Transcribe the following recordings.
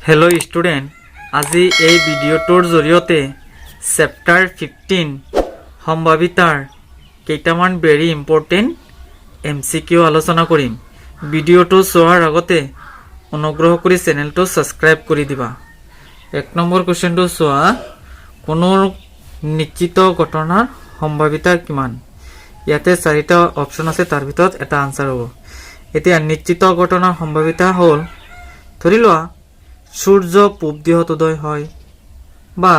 Hello student আজি এই ভিডিওটোৰ জৰিয়তে চেপ্টাৰ 15 সম্ভাৱিতাৰ কেইটামান ভেৰি ইম্পৰ্টেন্ট এমসিকিউ আলোচনা কৰিম। ভিডিওটো চোৱাৰ আগতে অনুগ্ৰহ কৰি চেনেলটো সাবস্ক্ৰাইব কৰি দিবা। এক নম্বৰ কোৱেশ্চনটো চোৱা, কোনো নিশ্চিত ঘটনাৰ সম্ভাৱিতা কিমান? ইয়াতে চাৰিটা অপচন আছে, তাৰ ভিতৰত এটা আনসাৰ হ'ব। এতিয়া নিশ্চিত ঘটনাৰ সম্ভাৱিতা হ'ল, ধৰি লোৱা সূৰ্য পূব দিশত উদয় হয় বা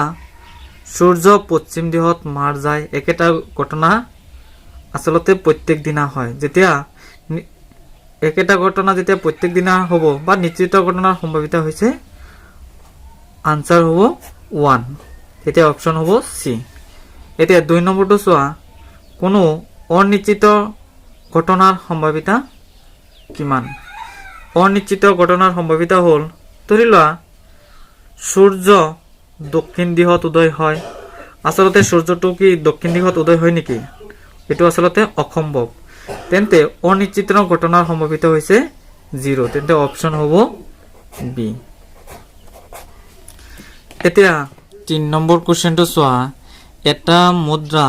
সূৰ্য পশ্চিম দিশত মাৰ যায়। একেটা ঘটনা আসলতে প্রত্যেক দিনা হয়। যেতিয়া একেটা ঘটনা যেতিয়া প্রত্যেক দিনা হ'ব বা নিশ্চিত ঘটনাৰ সম্ভাৱিতা হৈছে, আনসাৰ হ'ব 1। তেতিয়া অপশন হ'ব সি। এতিয়া 2 নম্বৰটো চোৱা, কোনো অনিশ্চিত ঘটনাৰ সম্ভাৱিতা কিমান? অনিশ্চিত ঘটনাৰ সম্ভাৱিতা হ'ল, ধৰি লোৱা সূৰ্য দক্ষিণ দিশত উদয় হয়। আসলতে সূৰ্যটো কি দক্ষিণ দিশত উদয় হয় নেকি? এটো আসলতে অসম্ভৱ। তেন্তে অনিশ্চিত ঘটনাৰ সম্ভাৱিতা হৈছে 0। তেন্তে অপশন হ'ব বি। এতিয়া 3 নম্বৰ কোৱেশ্চনটো চোৱা, এটা মুদ্ৰা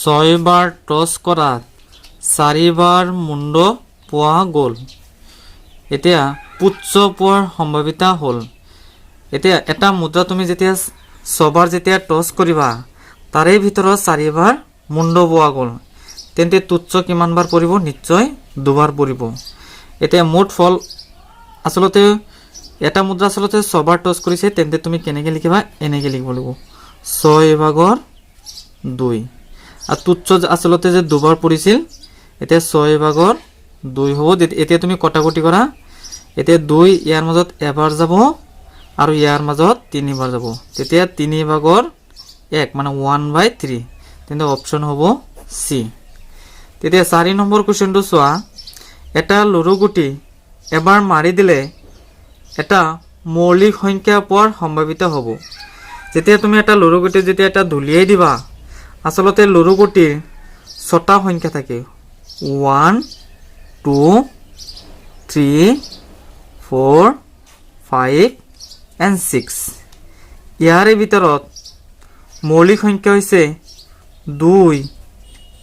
6 বাৰ টছ কৰাত 4 বাৰ মুণ্ড পোৱা গ'ল। এতিয়া পুচ্ছ পোৱাৰ সম্ভাৱিতা হ'ল, এতিয়া এটা মুদ্ৰা তুমি যেতিয়া 6 বাৰ যেতিয়া টছ কৰিবা, তাৰে ভিতৰত 4 বাৰ মুণ্ড পোৱা গ'ল, তেন্তে তুচ্ছ কিমান বাৰ পৰিব? নিশ্চয় 2 বাৰ পৰিব। এতিয়া মুঠ ফল, আসলতে এটা মুদ্ৰা আসলতে 6 বাৰ টছ কৰিছে, তেন্তে তুমি কেনেকৈ লিখিবা? এনেকৈ লিখিব লাগিব, 6 ভাগৰ 2। আৰু তুচ্ছ আসলতে যে 2 বাৰ পৰিছিল, এতিয়া 6 ভাগৰ 2 হ'ব। এতিয়া তুমি কটাকটি কৰা, এতিয়া 2 ইয়াৰ মাজত এবাৰ যাব আৰু ইয়াৰ মাজত 3 বাৰ যাব, তেতিয়া 3 ভাগৰ 1 মানে 1/3। তেন্তে অপশন হ'ব সি। তেতিয়া 4 নম্বৰ কোৱেশ্চনটো চোৱা, এটা লৰুগুটি এবাৰ মাৰি দিলে এটা মৌলিক সংখ্যা পোৱাৰ সম্ভাৱিতা হ'ব। যেতিয়া তুমি এটা লৰুগুটি যেতিয়া এটা ধুলিয়াই দিবা, আসলতে লৰুগুটিৰ 6টা সংখ্যা থাকে, 1 2 3 4 5 and 6। ইয়াৰে ভিতৰত মৌলিক সংখ্যা হৈছে 2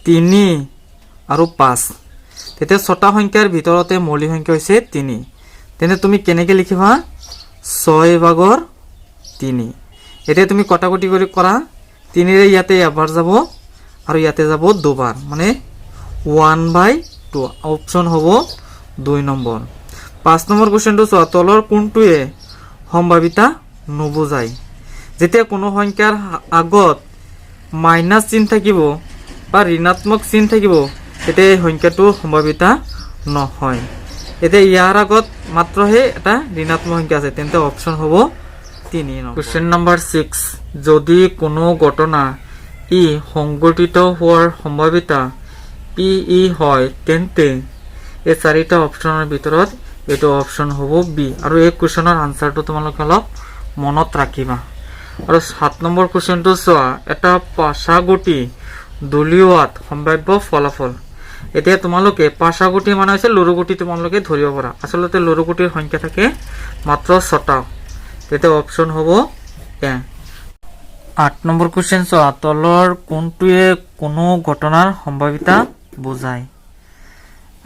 3 আৰু 5। তেতিয়া 6টা সংখ্যাৰ ভিতৰতে মৌলিক সংখ্যা হৈছে 3। তেনে তুমি কেনেকৈ লিখিবা? 6 ভাগৰ 3। এতিয়া তুমি কটাকটি কৰি কৰা, 3ৰে ইয়াতে এবাৰ যাব আৰু ইয়াতে যাব 2 বাৰ, মানে 1/2। অপশন হ'ব 2 নম্বৰ। 5 নম্বৰ কোৱেশ্চনটো চোৱা, তলৰ কোনটোৱে সম্ভাৱিতা নুবুজায়? যেতিয়া কোনো সংখ্যাৰ আগত মাইনাছ চিন থাকিব বা ঋণাত্মক চিন থাকিব, তেতিয়া এই সংখ্যাটোৰ সম্ভাৱিতা নহয়। এতিয়া ইয়াৰ আগত মাত্ৰহে এটা ঋণাত্মক সংখ্যা আছে, তেন্তে অপশন হ'ব 3 নম্বৰ। কোৱেশ্চন নম্বৰ 6, যদি কোনো ঘটনা ই সংঘটিত হোৱাৰ সম্ভাৱিতা PE হয়, তেন্তে এই 4টা অপশনৰ ভিতৰত এইটো অপশন হ'ব বি। আৰু এই কুৱেশ্যনৰ আনসাৰটো তোমালোকে অলপ মনত ৰাখিবা। আৰু 7 নম্বৰ কুৱেশ্যনটো চোৱা, এটা পাশাগুটি দলিওৱাত সম্ভাৱ্য ফলাফল। এতিয়া তোমালোকে পাশাগুটি মানে হৈছে লৰুগুটি, তোমালোকে ধৰিব পাৰা। আসলতে লৰুগুটিৰ সংখ্যা থাকে মাত্ৰ 6টা। তেতিয়া অপশন হ'ব এ। 8 নম্বৰ কুৱেশ্যন চোৱা, তলৰ কোনটোৱে কোনো ঘটনাৰ সম্ভাৱিতা বুজায়?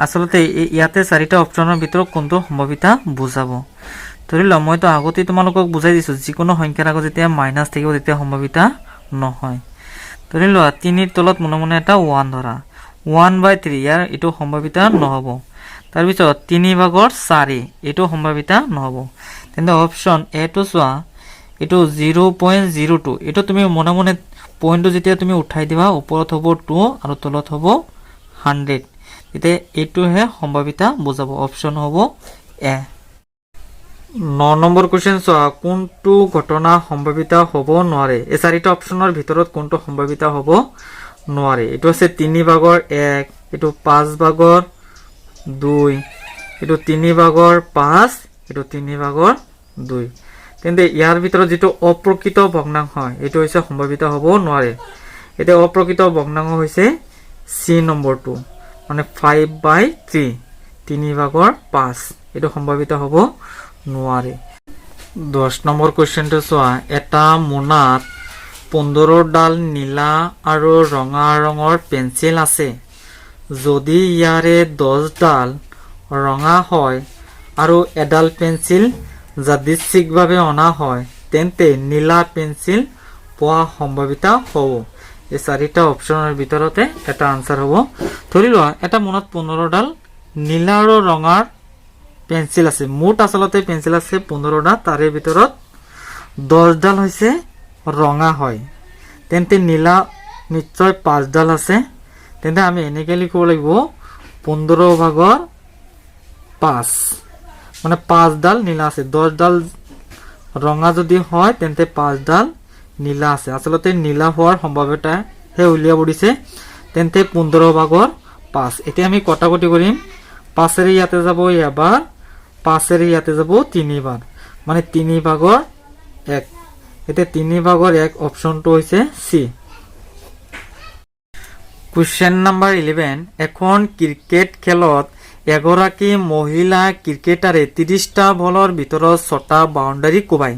আসলতে ইয়াতে 4টা অপশনৰ ভিতৰত কোনটো সম্ভাৱিতা বুজাব? ধৰি লোৱা মইতো আগতে তোমালোকক বুজাই দিছোঁ, যিকোনো সংখ্যাৰ আগত যেতিয়া মাইনাছ থাকিব তেতিয়া সম্ভাৱিতা নহয়। ধৰি লোৱা 3ৰ তলত মনে মনে এটা 1 ধৰা, 1/3, ইয়াৰ এইটো সম্ভাৱিতা নহ'ব। তাৰপিছত 3 ভাগৰ 4, এইটো সম্ভাৱিতা নহ'ব। তেন্তে অপশন এটো চোৱা, এইটো 0.02। এইটো তুমি মনে মনে পইণ্টটো যেতিয়া তুমি উঠাই দিবা, ওপৰত হ'ব 2 আৰু তলত হ'ব 100। এতিয়া এইটোহে সম্ভাৱিতা বুজাব। অপশন হ'ব এ। 9 নম্বৰ কুৱেশ্যন চোৱা, কোনটো ঘটনা সম্ভাৱিতা হ'ব নোৱাৰে? এই 4টা অপশনৰ ভিতৰত কোনটো সম্ভাৱিতা হ'ব নোৱাৰে? এইটো আছে 3 ভাগৰ 1, এইটো 5 ভাগৰ 2, এইটো 3 ভাগৰ 5, এইটো 3 ভাগৰ 2। তেন্তে ইয়াৰ ভিতৰত যিটো অপ্ৰকৃত ভগ্নাংশ হয়, এইটো হৈছে সম্ভাৱিতা হ'ব নোৱাৰে। এতিয়া অপ্ৰকৃত ভগ্নাংশ হৈছে চি নম্বৰটো, মানে 5/3, 3 ভাগৰ 5। এইটো সম্ভাৱিত হ'ব নোৱাৰে। 10 নম্বৰ কুৱেশ্যনটো চোৱা এটা মোনাত 15 ডাল নীলা আৰু ৰঙা ৰঙৰ পেন্সিল আছে যদি ইয়াৰে 10 ডাল ৰঙা হয় আৰু এডাল পেন্সিল যাদৃচ্ছিকভাৱে অনা হয় তেন্তে নীলা পেন্সিল পোৱা সম্ভাৱিতা হ'ব এই চাৰিটা অপচনৰ ভিতৰতে এটা আনসাৰ হ'ব ধৰি লোৱা এটা মোনাত 15 ডাল নীলা আৰু ৰঙাৰ পেন্সিল আছে মুঠ আসলতে পেন্সিল আছে 15 টা তাৰে ভিতৰত 10 ডাল হৈছে ৰঙা হয় তেন্তে নীলা নিশ্চয় 5 ডাল আছে তেন্তে আমি এনেকৈ লিখিব লাগিব 15 ভাগৰ 5 মানে 5 ডাল নীলা আছে 10 ডাল ৰঙা যদি হয় তেন্তে 5 ডাল নীলা আছে আসলতে নীলা হোৱাৰ সম্ভাৱনা হে উলিয়াব দিছে তেন্তে 15 ভাগৰ 5 এতিয়া আমি কটাকটি কৰিম 5 এৰে ইয়াতে যাব এবাৰ 5 এৰে ইয়াতে যাব 3 বাৰ মানে 3 ভাগৰ 1 এতে 3 ভাগৰ 1 অপচনটো হৈছে সি কোৱেশ্চন নম্বৰ 11 এখন ক্ৰিকেট খেলত এগৰাকী মহিলা ক্ৰিকেটাৰে 30টা বলৰ ভিতৰত 6টা বাউণ্ডাৰী কোবাই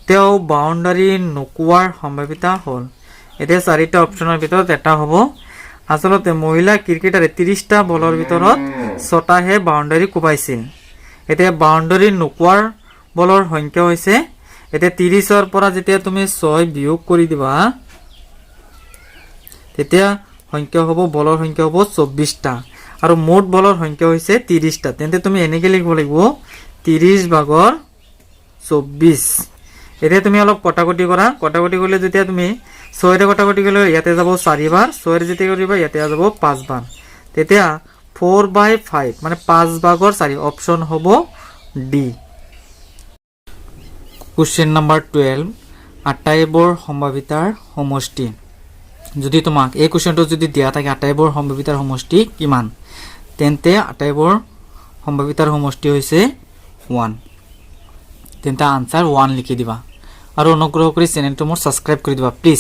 তেওঁ বাউণ্ডাৰী নকোৱাৰ সম্ভাৱিতা হ'ল এতিয়া চাৰিটা অপচনৰ ভিতৰত এটা হ'ব আসলতে মহিলা ক্ৰিকেটাৰে 30টা বলৰ ভিতৰত 6টাহে বাউণ্ডাৰী কোবাইছিল এতিয়া বাউণ্ডাৰী নকোৱাৰ বলৰ সংখ্যা হৈছে এতিয়া 30ৰ পৰা যেতিয়া তুমি 6 বিয়োগ কৰি দিবা তেতিয়া সংখ্যা হ'ব বলৰ সংখ্যা হ'ব 24টা আৰু মোট বলৰ সংখ্যা হৈছে 30টা তেন্তে তুমি এনেকৈ লিখিব লাগিব 30 ভাগৰ 24 এতিয়া তুমি অলপ কটাকটি কৰা কটাকটি কৰিলে যেতিয়া তুমি 6 এৰে কটাকটি কৰিলে ইয়াতে যাব 4 বাৰ 6 এৰে যেতিয়া কৰিবা ইয়াতে যাব 5 বাৰ তেতিয়া 4/5 মানে 5 ভাগৰ 4 অপচন হ'ব ডি কোৱেশ্চন নম্বৰ 12 আটাইবোৰ সম্ভাৱিতাৰ সমষ্টি যদি তোমাক এই কোৱেশ্চনটো যদি দিয়া থাকে আটাইবোৰ সম্ভাৱিতাৰ সমষ্টি কিমান তেন্তে আটাইবোৰ সম্ভাৱিতাৰ সমষ্টি হৈছে 1 তেন্তে আনসাৰ 1 লিখি দিবা আৰু অনুগ্ৰহ কৰি চেনেলটো মোৰ সাবস্ক্ৰাইব কৰি দিবা প্লিজ